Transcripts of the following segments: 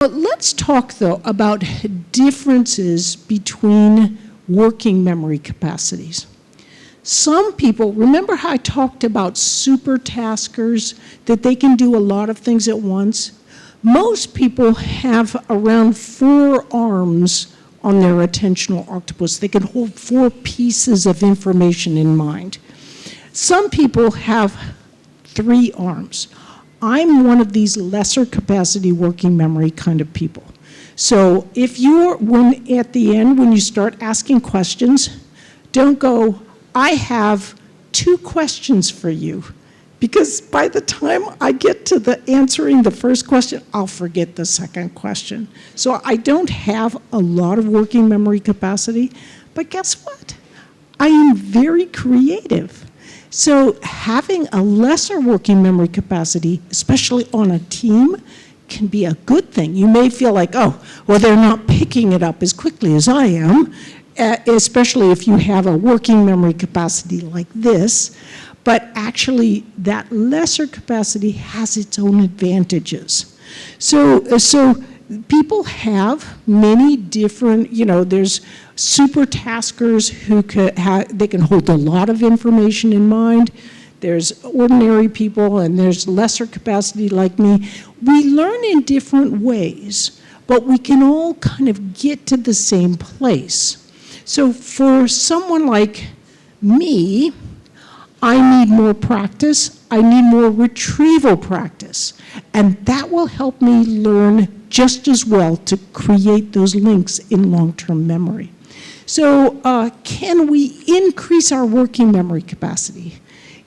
But let's talk, though, about differences between working memory capacities. Some people, remember how I talked about super taskers, that they can do a lot of things at once? Most people have around 4 arms on their attentional octopus. They can hold 4 pieces of information in mind. Some people have 3 arms. I'm one of these lesser capacity working memory kind of people. So if at the end, when you start asking questions, don't go, I have 2 questions for you. Because by the time I get to answering the first question, I'll forget the second question. So I don't have a lot of working memory capacity, but guess what? I am very creative. So having a lesser working memory capacity, especially on a team, can be a good thing. You may feel like, oh, well, they're not picking it up as quickly as I am, especially if you have a working memory capacity like this. But actually, that lesser capacity has its own advantages. So people have many different, there's super taskers who they can hold a lot of information in mind. There's ordinary people, and there's lesser capacity like me. We learn in different ways, but we can all kind of get to the same place. So for someone like me, I need more practice. I need more retrieval practice. And that will help me learn just as well to create those links in long-term memory. So can we increase our working memory capacity?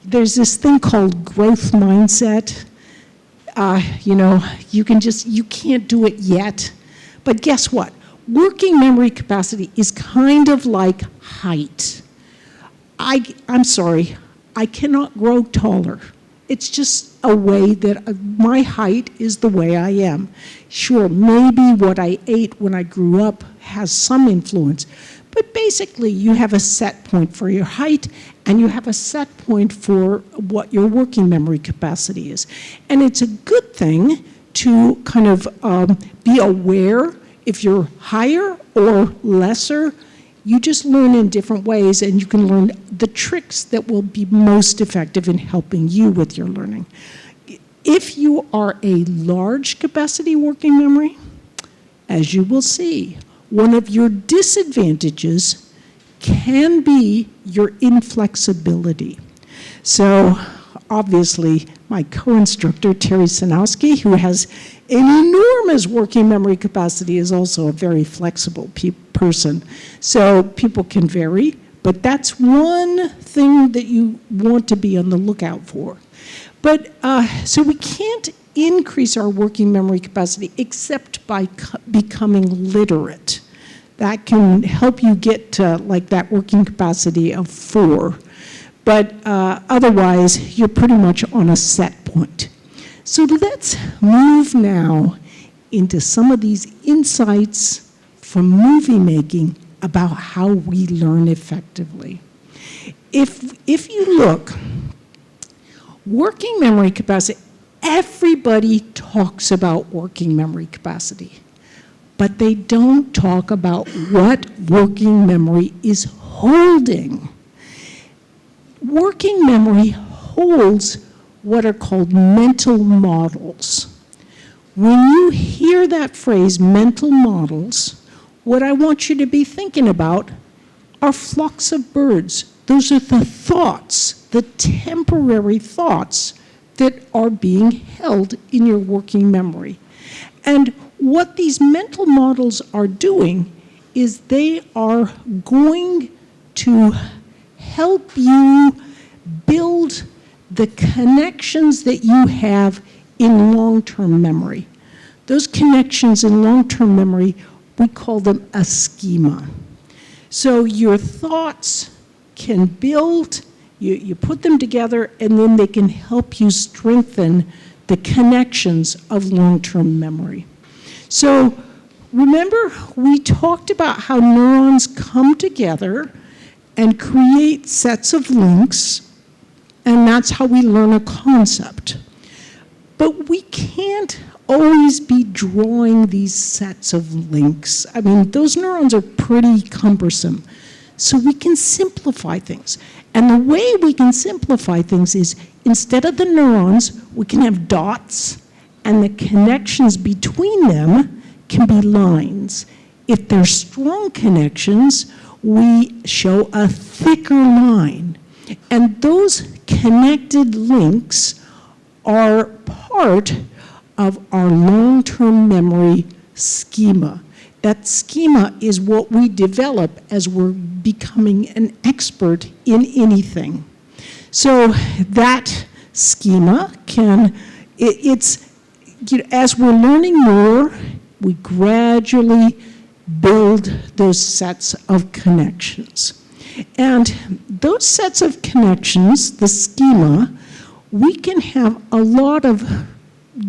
There's this thing called growth mindset. You can't do it yet. But guess what? Working memory capacity is kind of like height. I'm sorry, I cannot grow taller. It's just a way that my height is the way I am. Sure, maybe what I ate when I grew up has some influence, but basically you have a set point for your height and you have a set point for what your working memory capacity is. And it's a good thing to kind of be aware if you're higher or lesser. You just learn in different ways, and you can learn the tricks that will be most effective in helping you with your learning. If you are a large capacity working memory, as you will see, one of your disadvantages can be your inflexibility. So obviously, my co-instructor, Terry Sanowski, who has an enormous working memory capacity, is also a very flexible person. So people can vary, but that's one thing that you want to be on the lookout for. But so we can't increase our working memory capacity except by becoming literate. That can help you get to like that working capacity of 4. But otherwise, you're pretty much on a set point. So let's move now into some of these insights from movie making about how we learn effectively. If you look, working memory capacity, everybody talks about working memory capacity, but they don't talk about what working memory is holding. Working memory holds what are called mental models. When you hear that phrase, mental models, what I want you to be thinking about are flocks of birds. Those are the thoughts, the temporary thoughts that are being held in your working memory. And what these mental models are doing is they are going to help you build the connections that you have in long-term memory. Those connections in long-term memory, we call them a schema. So your thoughts can build, you put them together, and then they can help you strengthen the connections of long-term memory. So remember, we talked about how neurons come together and create sets of links, and that's how we learn a concept. But we can't always be drawing these sets of links. I mean, those neurons are pretty cumbersome. So we can simplify things. And the way we can simplify things is instead of the neurons, we can have dots, and the connections between them can be lines. If they're strong connections, we show a thicker line. And those connected links are part of our long-term memory schema. That schema is what we develop as we're becoming an expert in anything. So that schema as we're learning more, we gradually build those sets of connections. And those sets of connections, the schema, we can have a lot of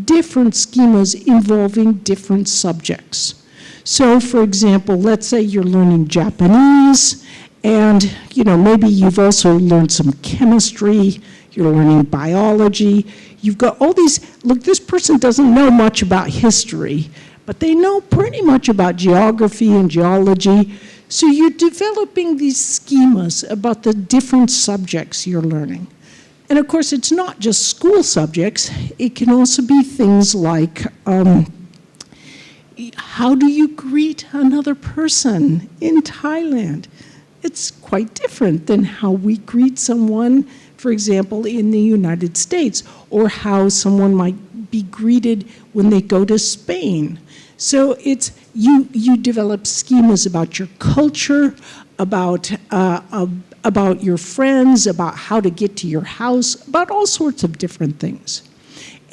different schemas involving different subjects. So, for example, let's say you're learning Japanese, and maybe you've also learned some chemistry, you're learning biology. You've got all these, look, this person doesn't know much about history, but they know pretty much about geography and geology. So you're developing these schemas about the different subjects you're learning. And of course, it's not just school subjects. It can also be things like, how do you greet another person in Thailand? It's quite different than how we greet someone, for example, in the United States, or how someone might be greeted when they go to Spain. So it's you develop schemas about your culture, about your friends, about how to get to your house, about all sorts of different things.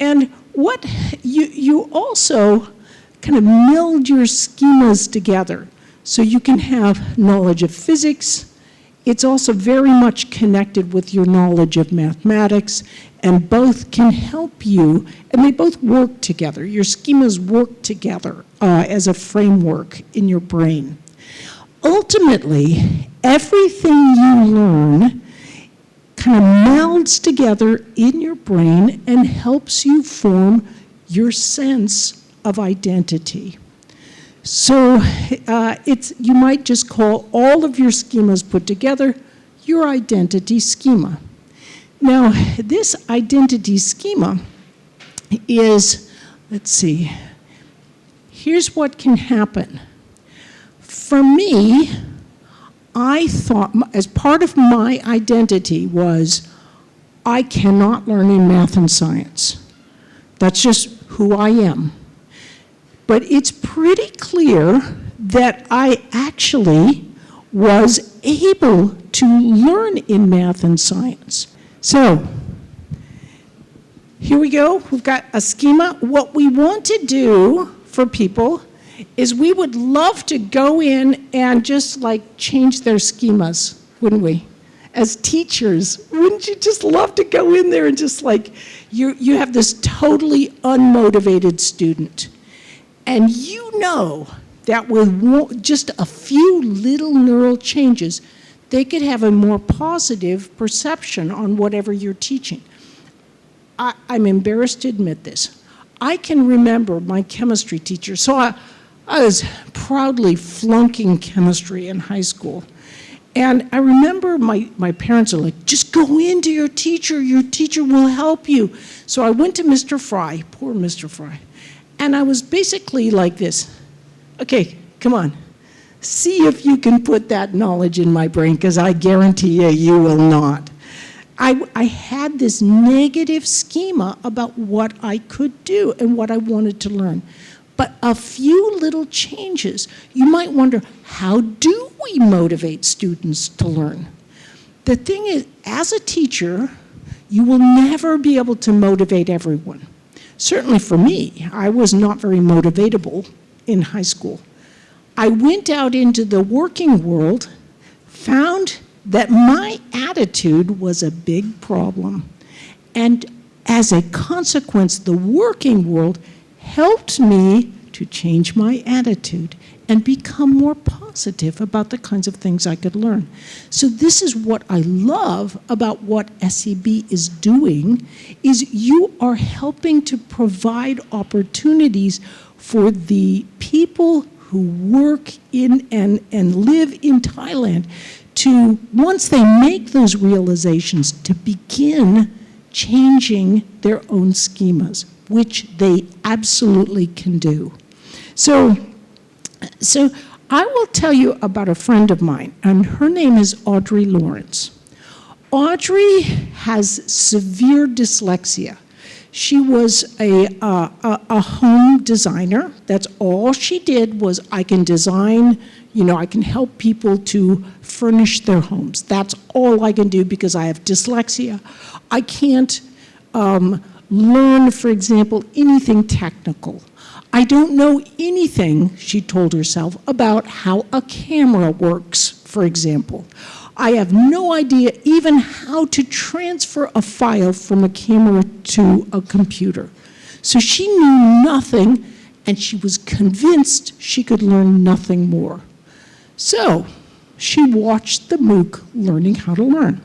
And what you also kind of meld your schemas together so you can have knowledge of physics. It's also very much connected with your knowledge of mathematics, and both can help you, and they both work together. Your schemas work together as a framework in your brain. Ultimately, everything you learn kind of melds together in your brain and helps you form your sense of identity. So you might just call all of your schemas put together your identity schema. Now, this identity schema is, let's see, here's what can happen. For me, I thought, as part of my identity was, I cannot learn in math and science. That's just who I am. But it's pretty clear that I actually was able to learn in math and science. So, here we go. We've got a schema. What we want to do for people is we would love to go in and just change their schemas, wouldn't we? As teachers, wouldn't you just love to go in there and just you have this totally unmotivated student. And you know that with just a few little neural changes, they could have a more positive perception on whatever you're teaching. I'm embarrassed to admit this. I can remember my chemistry teacher. So I was proudly flunking chemistry in high school. And I remember my parents are like, just go into your teacher will help you. So I went to Mr. Fry, poor Mr. Fry. And I was basically like this. Okay, come on. See if you can put that knowledge in my brain, because I guarantee you will not. I had this negative schema about what I could do and what I wanted to learn. But a few little changes, you might wonder, how do we motivate students to learn? The thing is, as a teacher, you will never be able to motivate everyone. Certainly for me, I was not very motivatable in high school. I went out into the working world, found that my attitude was a big problem. And as a consequence, the working world helped me to to change my attitude and become more positive about the kinds of things I could learn. So this is what I love about what SCB is doing, is you are helping to provide opportunities for the people who work in and live in Thailand to, once they make those realizations, to begin changing their own schemas, which they absolutely can do. So I will tell you about a friend of mine, and her name is Audrey Lawrence. Audrey has severe dyslexia. She was a home designer. That's all she did was, I can design, I can help people to furnish their homes. That's all I can do because I have dyslexia. I can't learn, for example, anything technical. I don't know anything, she told herself, about how a camera works, for example. I have no idea even how to transfer a file from a camera to a computer. So she knew nothing, and she was convinced she could learn nothing more. So she watched the MOOC Learning How to Learn,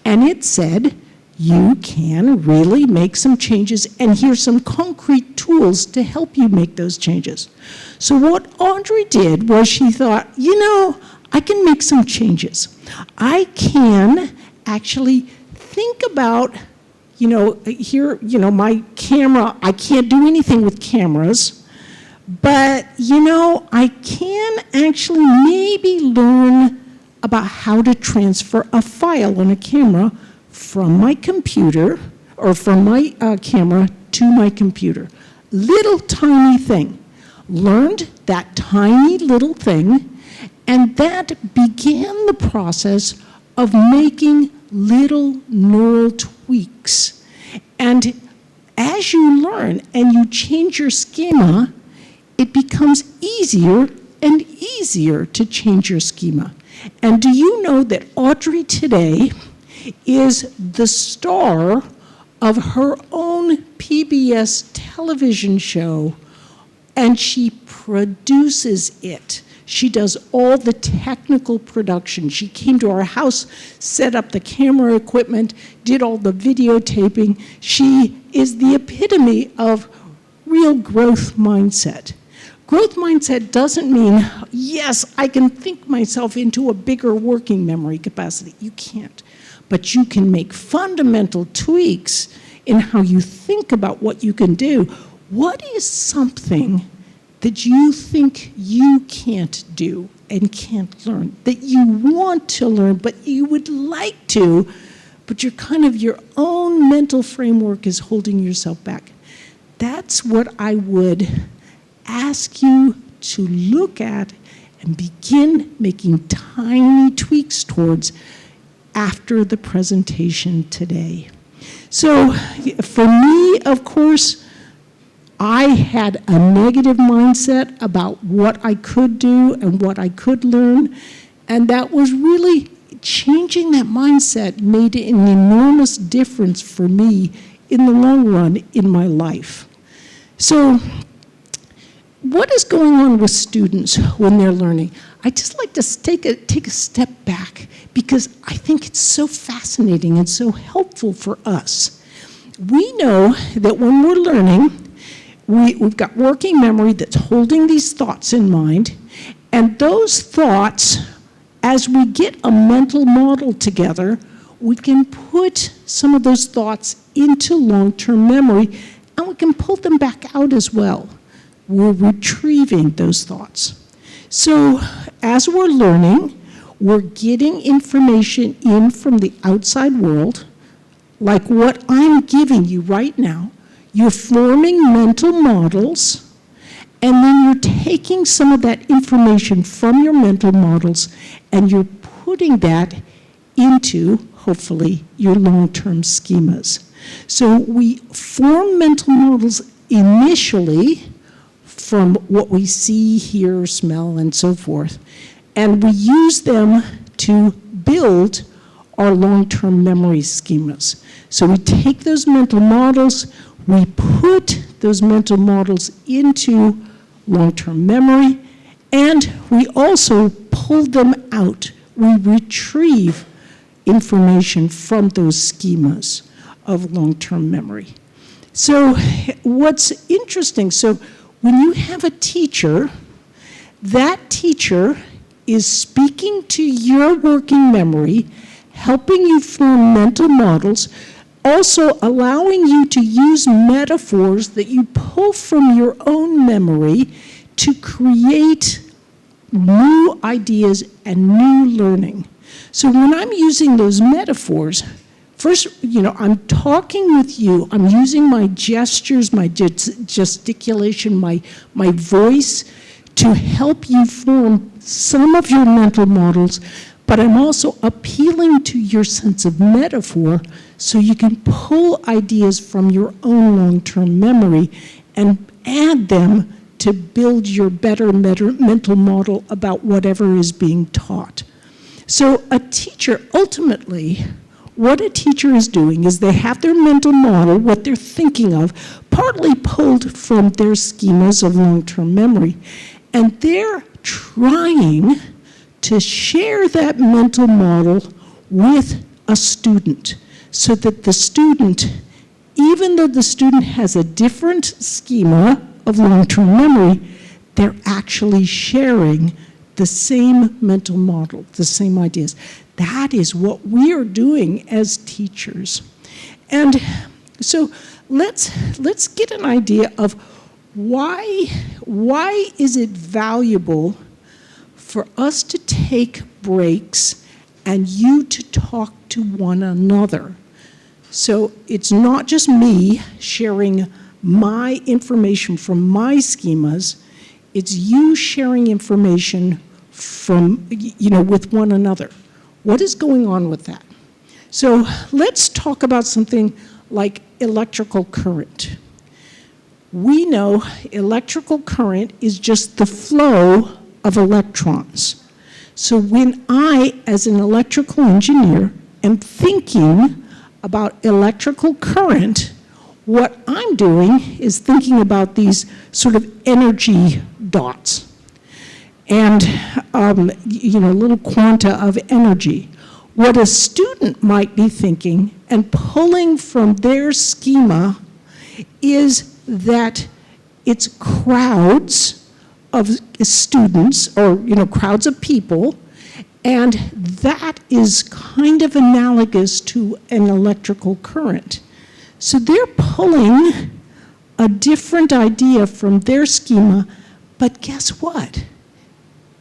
and it said, you can really make some changes, and here's some concrete tools to help you make those changes. So what Audrey did was she thought, I can make some changes. I can actually think about, my camera, I can't do anything with cameras, but, I can actually maybe learn about how to transfer a file on a camera from my computer, or from my camera to my computer. Little tiny thing. Learned that tiny little thing, and that began the process of making little neural tweaks. And as you learn and you change your schema, it becomes easier and easier to change your schema. And do you know that Audrey today is the star of her own PBS television show, and she produces it. She does all the technical production. She came to our house, set up the camera equipment, did all the videotaping. She is the epitome of real growth mindset. Growth mindset doesn't mean, yes, I can think myself into a bigger working memory capacity. You can't. But you can make fundamental tweaks in how you think about what you can do. What is something that you think you can't do and can't learn, that you want to learn, but you would like to, but your own mental framework is holding yourself back? That's what I would ask you to look at and begin making tiny tweaks towards after the presentation today. So for me, of course, I had a negative mindset about what I could do and what I could learn, and that was really changing that mindset made an enormous difference for me in the long run in my life. So what is going on with students when they're learning? I just like to take a step back because I think it's so fascinating and so helpful for us. We know that when we're learning, we've got working memory that's holding these thoughts in mind, and those thoughts, as we get a mental model together, we can put some of those thoughts into long-term memory, and we can pull them back out as well. We're retrieving those thoughts. So as we're learning, we're getting information in from the outside world, like what I'm giving you right now. You're forming mental models, and then you're taking some of that information from your mental models, and you're putting that into, hopefully, your long-term schemas. So we form mental models initially from what we see, hear, smell, and so forth. And we use them to build our long-term memory schemas. So we take those mental models, we put those mental models into long-term memory, and we also pull them out. We retrieve information from those schemas of long-term memory. So what's interesting, so when you have a teacher, that teacher is speaking to your working memory, helping you form mental models, also allowing you to use metaphors that you pull from your own memory to create new ideas and new learning. So when I'm using those metaphors, first, I'm talking with you, I'm using my gestures, my gesticulation, my voice to help you form some of your mental models, but I'm also appealing to your sense of metaphor so you can pull ideas from your own long-term memory and add them to build your better mental model about whatever is being taught. So a teacher, ultimately, what a teacher is doing is they have their mental model, what they're thinking of, partly pulled from their schemas of long-term memory, and they're trying to share that mental model with a student so that the student, even though the student has a different schema of long-term memory, they're actually sharing the same mental model, the same ideas. That is what we are doing as teachers. And so let's get an idea of why is it valuable for us to take breaks and you to talk to one another. So it's not just me sharing my information from my schemas, it's you sharing information from, with one another. What is going on with that? So let's talk about something like electrical current. We know electrical current is just the flow of electrons. So when I, as an electrical engineer, am thinking about electrical current, what I'm doing is thinking about these sort of energy dots and, little quanta of energy. What a student might be thinking and pulling from their schema is that it's crowds of students or, crowds of people, and that is kind of analogous to an electrical current. So they're pulling a different idea from their schema, but guess what?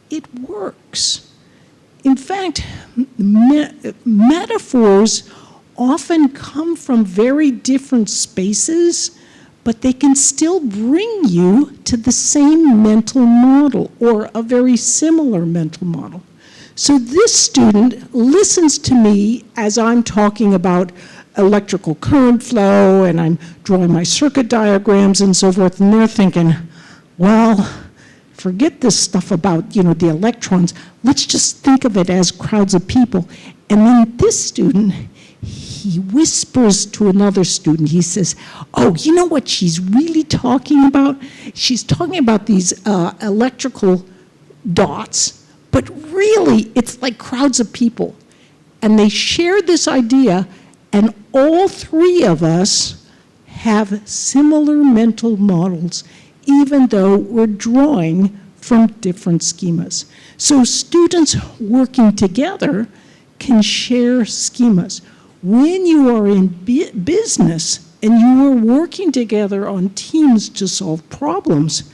It works. In fact, metaphors often come from very different spaces, but they can still bring you to the same mental model or a very similar mental model. So this student listens to me as I'm talking about electrical current flow and I'm drawing my circuit diagrams and so forth, and they're thinking, well, forget this stuff about, the electrons. Let's just think of it as crowds of people. And then this student, he whispers to another student. He says, oh, you know what she's really talking about? She's talking about these electrical dots, but really it's like crowds of people. And they share this idea, and all three of us have similar mental models, even though we're drawing from different schemas. So students working together can share schemas. When you are in business and you are working together on teams to solve problems,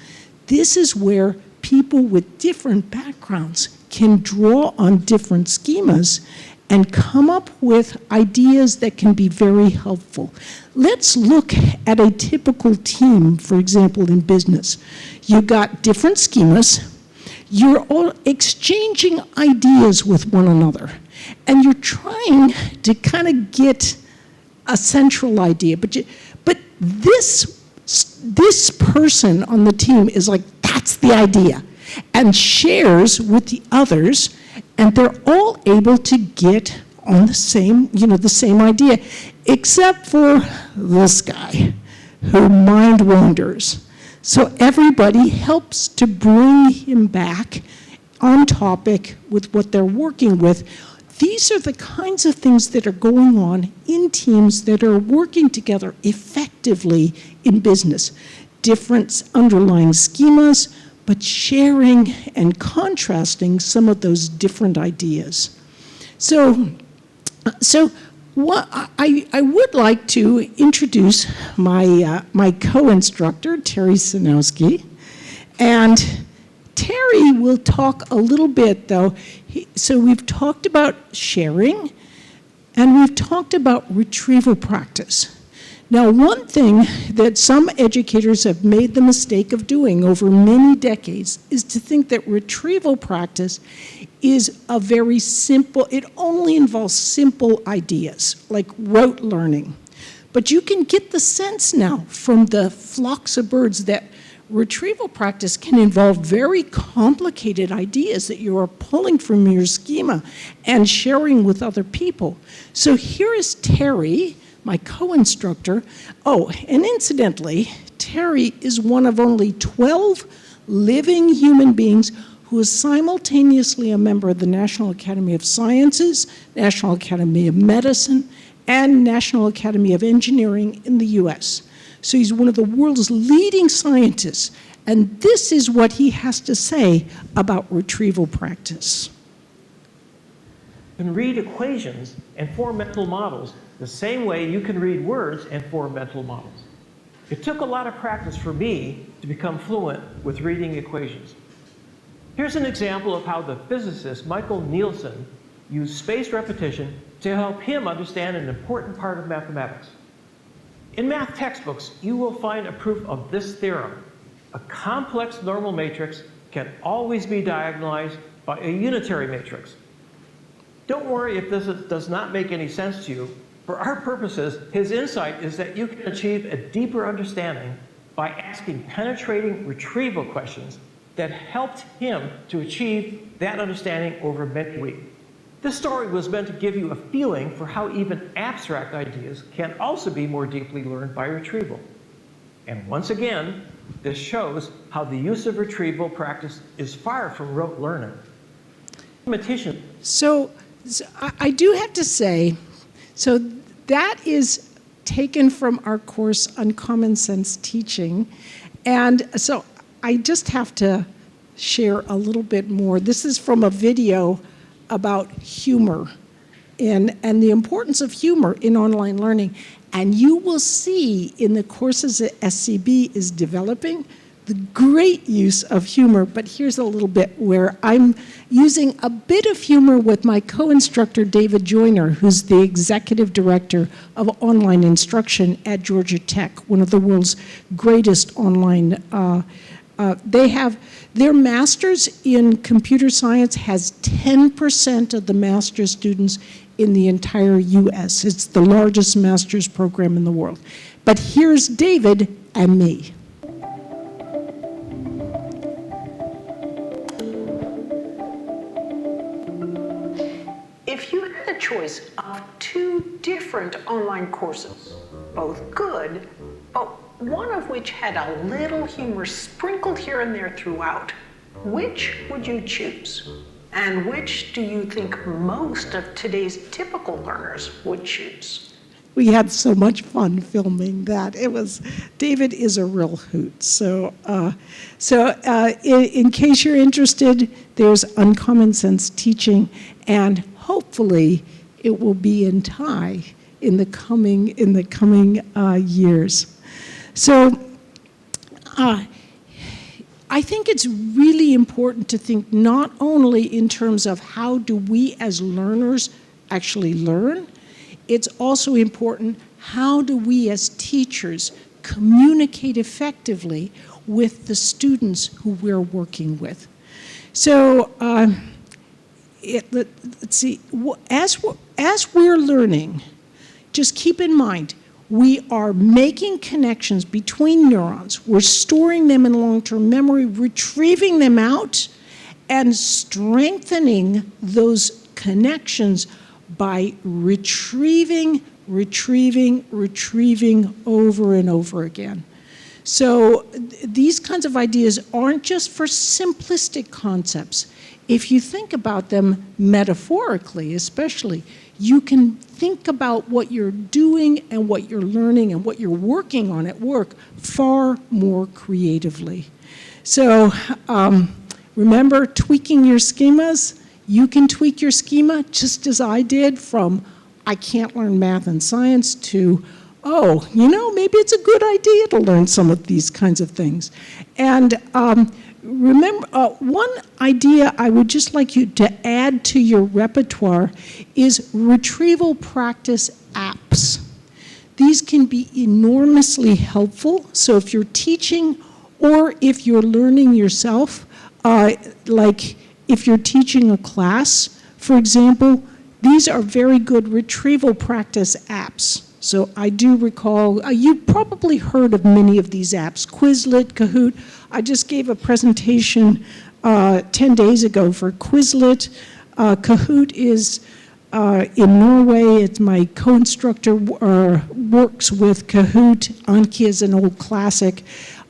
this is where people with different backgrounds can draw on different schemas and come up with ideas that can be very helpful. Let's look at a typical team, for example, in business. You've got different schemas. You're all exchanging ideas with one another. And you're trying to kind of get a central idea. But this person on the team is like, that's the idea, and shares with the others, and they're all able to get on the same idea, except for this guy who mind wanders. So everybody helps to bring him back on topic with what they're working with. These are the kinds of things that are going on in teams that are working together effectively in business. Different underlying schemas, but sharing and contrasting some of those different ideas. So what I would like to introduce my co-instructor, Terry Sinowski, and Terry will talk a little bit, though. So we've talked about sharing, and we've talked about retrieval practice. Now, one thing that some educators have made the mistake of doing over many decades is to think that retrieval practice is a very simple, it only involves simple ideas, like rote learning. But you can get the sense now from the flocks of birds that retrieval practice can involve very complicated ideas that you are pulling from your schema and sharing with other people. So here is Terry, my co-instructor. Oh, and incidentally, Terry is one of only 12 living human beings who is simultaneously a member of the National Academy of Sciences, National Academy of Medicine, and National Academy of Engineering in the US. So he's one of the world's leading scientists, and this is what he has to say about retrieval practice. You can read equations and form mental models the same way you can read words and form mental models. It took a lot of practice for me to become fluent with reading equations. Here's an example of how the physicist Michael Nielsen used spaced repetition to help him understand an important part of mathematics. In math textbooks, you will find a proof of this theorem. A complex normal matrix can always be diagonalized by a unitary matrix. Don't worry if this does not make any sense to you. For our purposes, his insight is that you can achieve a deeper understanding by asking penetrating retrieval questions that helped him to achieve that understanding over many weeks. This story was meant to give you a feeling for how even abstract ideas can also be more deeply learned by retrieval. And once again, this shows how the use of retrieval practice is far from rote learning. So I do have to say, so that is taken from our course on common sense teaching. And so I just have to share a little bit more. This is from a video about humor and the importance of humor in online learning. And you will see in the courses that SCB is developing the great use of humor. But here's a little bit where I'm using a bit of humor with my co-instructor, David Joyner, who's the executive director of online instruction at Georgia Tech, one of the world's greatest online they have their master's in computer science has 10% of the master's students in the entire US. It's the largest master's program in the world. But here's David and me. If you had a choice of two different online courses, both good, but one of which had a little humor sprinkled here and there throughout, which would you choose? And which do you think most of today's typical learners would choose? We had so much fun filming that. David is a real hoot. In case you're interested, there's Uncommon Sense Teaching, and hopefully it will be in Thai in the coming years. So I think it's really important to think not only in terms of how do we as learners actually learn, it's also important how do we as teachers communicate effectively with the students who we're working with. So let's see, as we're learning, just keep in mind, we are making connections between neurons. We're storing them in long-term memory, retrieving them out, and strengthening those connections by retrieving over and over again. So these kinds of ideas aren't just for simplistic concepts. If you think about them metaphorically, especially, you can think about what you're doing and what you're learning and what you're working on at work far more creatively. So remember tweaking your schemas? You can tweak your schema just as I did, from I can't learn math and science to, oh, maybe it's a good idea to learn some of these kinds of things. And remember, one idea I would just like you to add to your repertoire is retrieval practice apps. These can be enormously helpful. So if you're teaching or if you're learning yourself, like if you're teaching a class, for example, these are very good retrieval practice apps. So I do recall, you've probably heard of many of these apps, Quizlet, Kahoot. I just gave a presentation 10 days ago for Quizlet. Kahoot is in Norway. It's my co-instructor works with Kahoot. Anki is an old classic.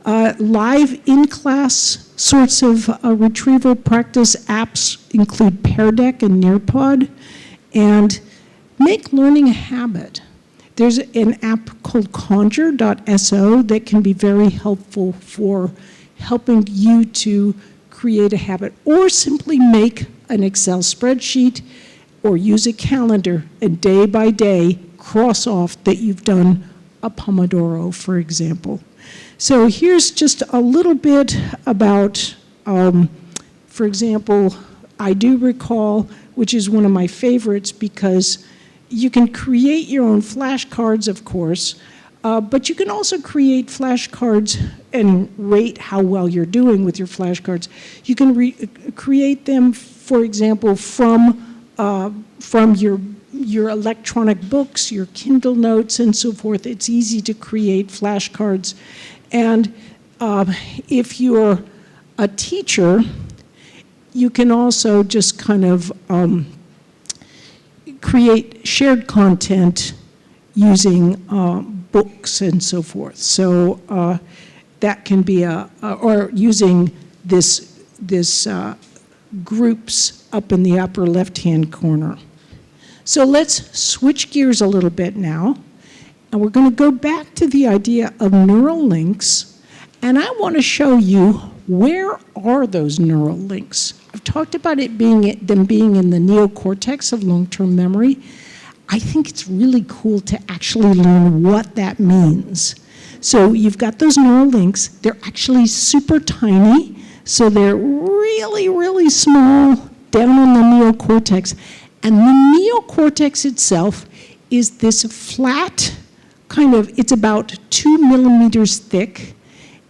Live in-class sorts of retrieval practice apps include Pear Deck and Nearpod, and make learning a habit. There's an app called conjure.so that can be very helpful for helping you to create a habit, or simply make an Excel spreadsheet or use a calendar and day by day cross off that you've done a Pomodoro, for example. So here's just a little bit about, for example, I do recall, which is one of my favorites because you can create your own flashcards, of course, but you can also create flashcards and rate how well you're doing with your flashcards. You can create them, for example, from your electronic books, your Kindle notes, and so forth. It's easy to create flashcards. And if you're a teacher, you can also just kind of create shared content using books and so forth. So that can be or using this groups up in the upper left-hand corner. So let's switch gears a little bit now, and we're going to go back to the idea of neural links, and I want to show you where are those neural links. I've talked about them being in the neocortex of long-term memory. I think it's really cool to actually learn what that means. So you've got those neural links. They're actually super tiny, so they're really, really small down in the neocortex. And the neocortex itself is this flat it's about 2 millimeters thick,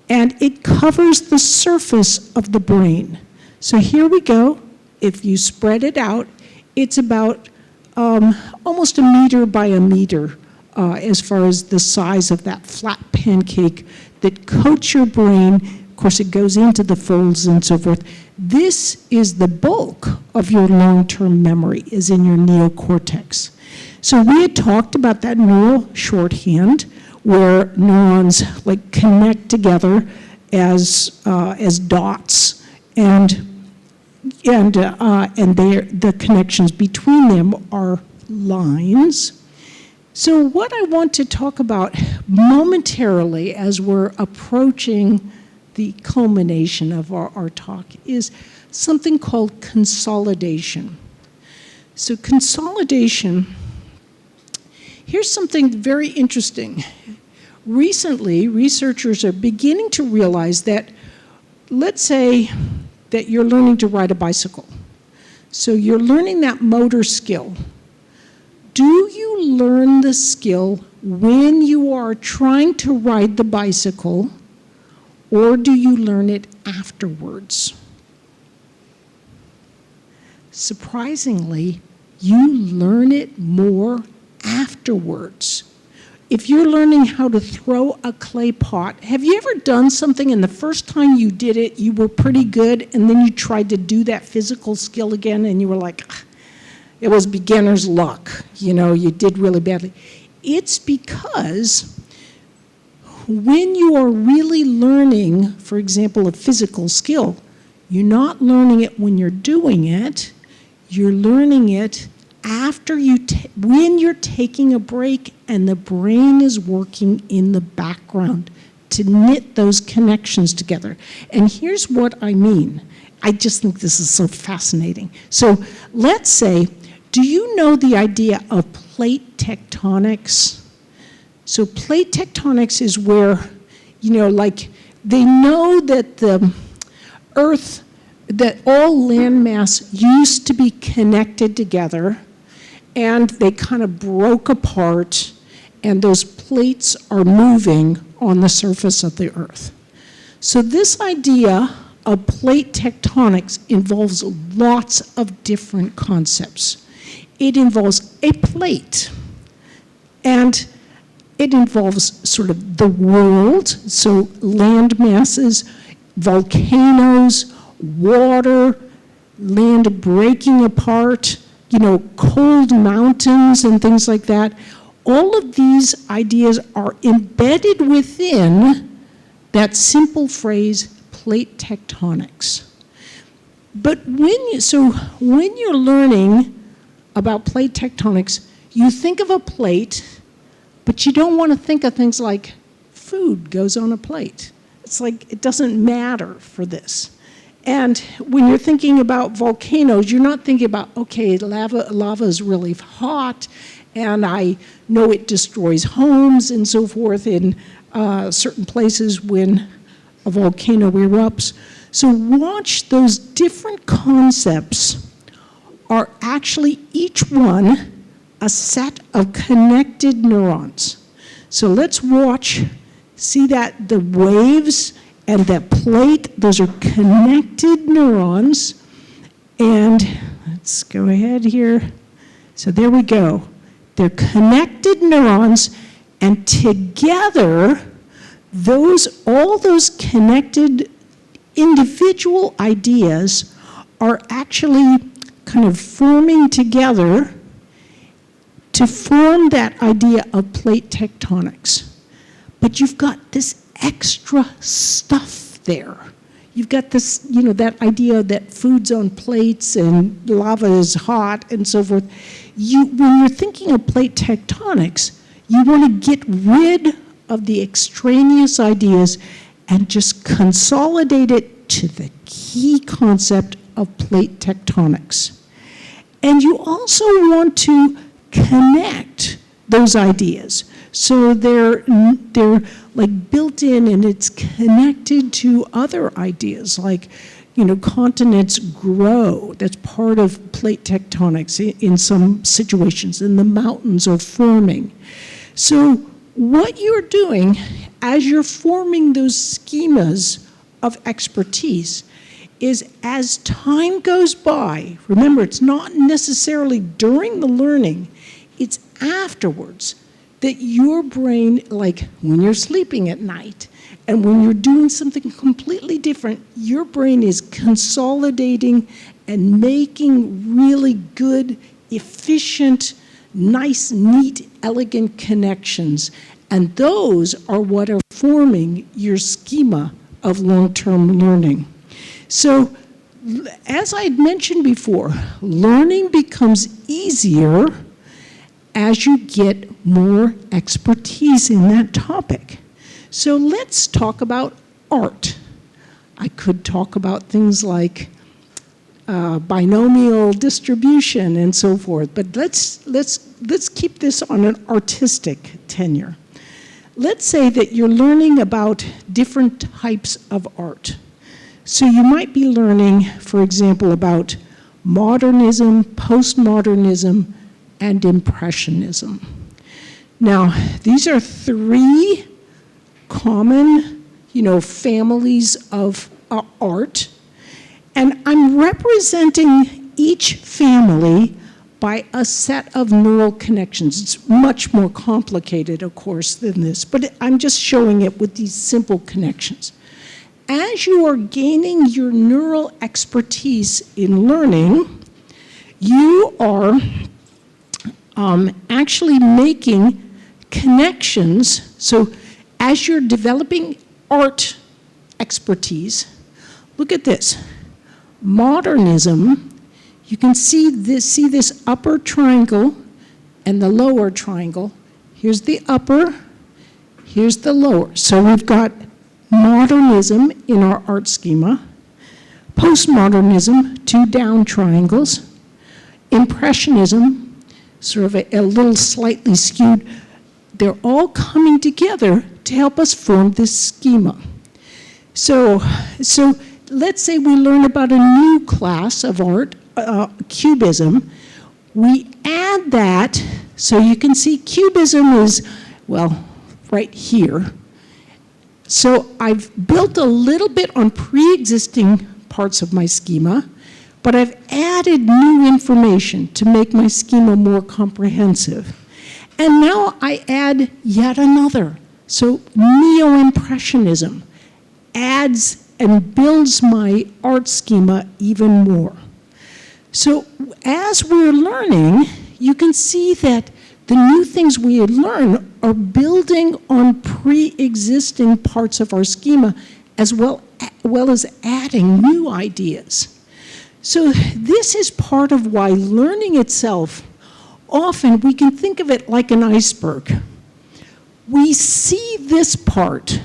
and it covers the surface of the brain. So here we go. If you spread it out, it's about almost a meter by a meter as far as the size of that flat pancake that coats your brain. Of course, it goes into the folds and so forth. This is the bulk of your long-term memory, is in your neocortex. So we had talked about that neural shorthand, where neurons connect together as dots, and the connections between them are lines. So what I want to talk about momentarily as we're approaching the culmination of our talk is something called consolidation. So consolidation, here's something very interesting. Recently, researchers are beginning to realize that, let's say that you're learning to ride a bicycle. So you're learning that motor skill. Do you learn the skill when you are trying to ride the bicycle, or do you learn it afterwards? Surprisingly, you learn it more afterwards. If you're learning how to throw a clay pot, have you ever done something and the first time you did it, you were pretty good, and then you tried to do that physical skill again and you were like, it was beginner's luck, you did really badly? It's because when you are really learning, for example, a physical skill, you're not learning it when you're doing it. You're learning it after when you're taking a break and the brain is working in the background to knit those connections together. And here's what I mean. I just think this is so fascinating. So let's say, do you know the idea of plate tectonics? So plate tectonics is where, like they know that the Earth, that all landmass used to be connected together, and they kind of broke apart, and those plates are moving on the surface of the Earth. So this idea of plate tectonics involves lots of different concepts. It involves a plate, and it involves sort of the world, so land masses, volcanoes, water, land breaking apart, cold mountains and things like that. All of these ideas are embedded within that simple phrase, plate tectonics. But when you're learning about plate tectonics, you think of a plate, but you don't want to think of things like food goes on a plate. It's like it doesn't matter for this. And when you're thinking about volcanoes, you're not thinking about, okay, lava is really hot, and I know it destroys homes and so forth in certain places when a volcano erupts. So watch those different concepts are actually each one a set of connected neurons. So let's watch, see that the waves and that plate, those are connected neurons. And let's go ahead here. So there we go. They're connected neurons, and together, all those connected individual ideas are actually kind of forming together to form that idea of plate tectonics. But you've got this extra stuff there. You've got this, that idea that food's on plates and lava is hot and so forth. When you're thinking of plate tectonics, you want to get rid of the extraneous ideas and just consolidate it to the key concept of plate tectonics. And you also want to connect those ideas. So they're like built in, and it's connected to other ideas like, continents grow. That's part of plate tectonics in some situations, and the mountains are forming. So what you're doing as you're forming those schemas of expertise is, as time goes by, remember, it's not necessarily during the learning, it's afterwards that your brain, like when you're sleeping at night and when you're doing something completely different, your brain is consolidating and making really good, efficient, nice, neat, elegant connections. And those are what are forming your schema of long-term learning. So, as I had mentioned before, learning becomes easier as you get more expertise in that topic. So let's talk about art. I could talk about things like binomial distribution and so forth, but let's keep this on an artistic tenure. Let's say that you're learning about different types of art. So you might be learning, for example, about modernism, postmodernism, and impressionism. Now, these are three common, families of art, and I'm representing each family by a set of neural connections. It's much more complicated, of course, than this, but I'm just showing it with these simple connections. As you are gaining your neural expertise in learning, you are actually making connections. So as you're developing art expertise, look at this. Modernism, you can see this upper triangle and the lower triangle. Here's the upper, here's the lower. So we've got modernism in our art schema, postmodernism, two down triangles, impressionism, sort of a little slightly skewed. They're all coming together to help us form this schema. So let's say we learn about a new class of art, cubism. We add that, so you can see cubism is, well, right here. So I've built a little bit on pre-existing parts of my schema, but I've added new information to make my schema more comprehensive. And now I add yet another. So neo-impressionism adds and builds my art schema even more. So as we're learning, you can see that the new things we learn are building on pre-existing parts of our schema as well as adding new ideas. So this is part of why learning itself, often we can think of it like an iceberg. We see this part,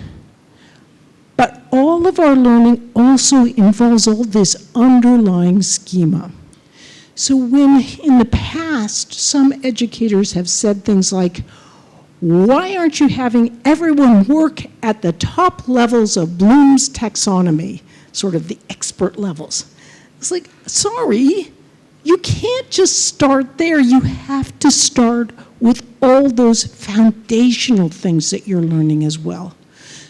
but all of our learning also involves all this underlying schema. So when in the past, some educators have said things like, why aren't you having everyone work at the top levels of Bloom's taxonomy, sort of the expert levels? It's like, sorry, you can't just start there. You have to start with all those foundational things that you're learning as well.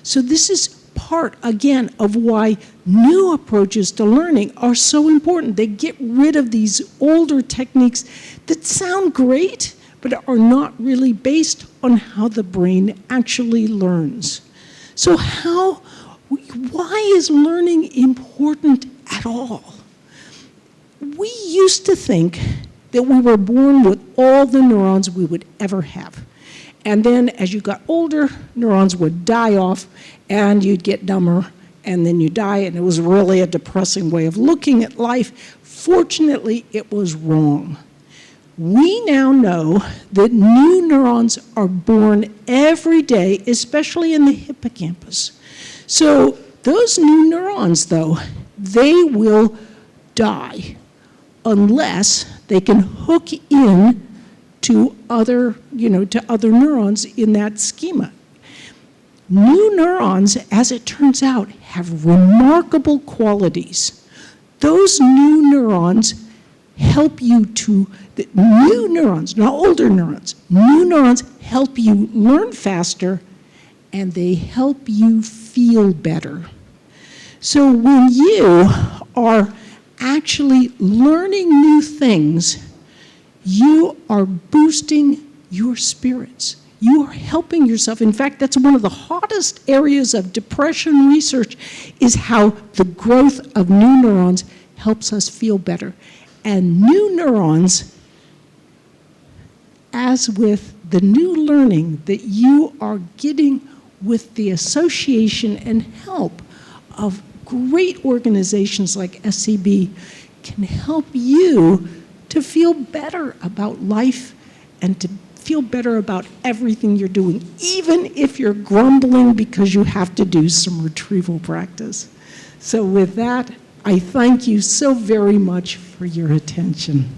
So this is part, again, of why new approaches to learning are so important. They get rid of these older techniques that sound great, but are not really based on how the brain actually learns. So why is learning important at all? We used to think that we were born with all the neurons we would ever have. And then as you got older, neurons would die off and you'd get dumber and then you die, and it was really a depressing way of looking at life. Fortunately, it was wrong. We now know that new neurons are born every day, especially in the hippocampus. So those new neurons, though, they will die unless they can hook in to other neurons in that schema. New neurons, as it turns out, have remarkable qualities. Those new neurons help you new neurons, not older neurons, new neurons help you learn faster and they help you feel better. So when you are actually learning new things, you are boosting your spirits. You are helping yourself. In fact, that's one of the hottest areas of depression research, is how the growth of new neurons helps us feel better. And new neurons, as with the new learning that you are getting with the association and help of great organizations like SCB, can help you to feel better about life and to feel better about everything you're doing, even if you're grumbling because you have to do some retrieval practice. So with that, I thank you so very much for your attention.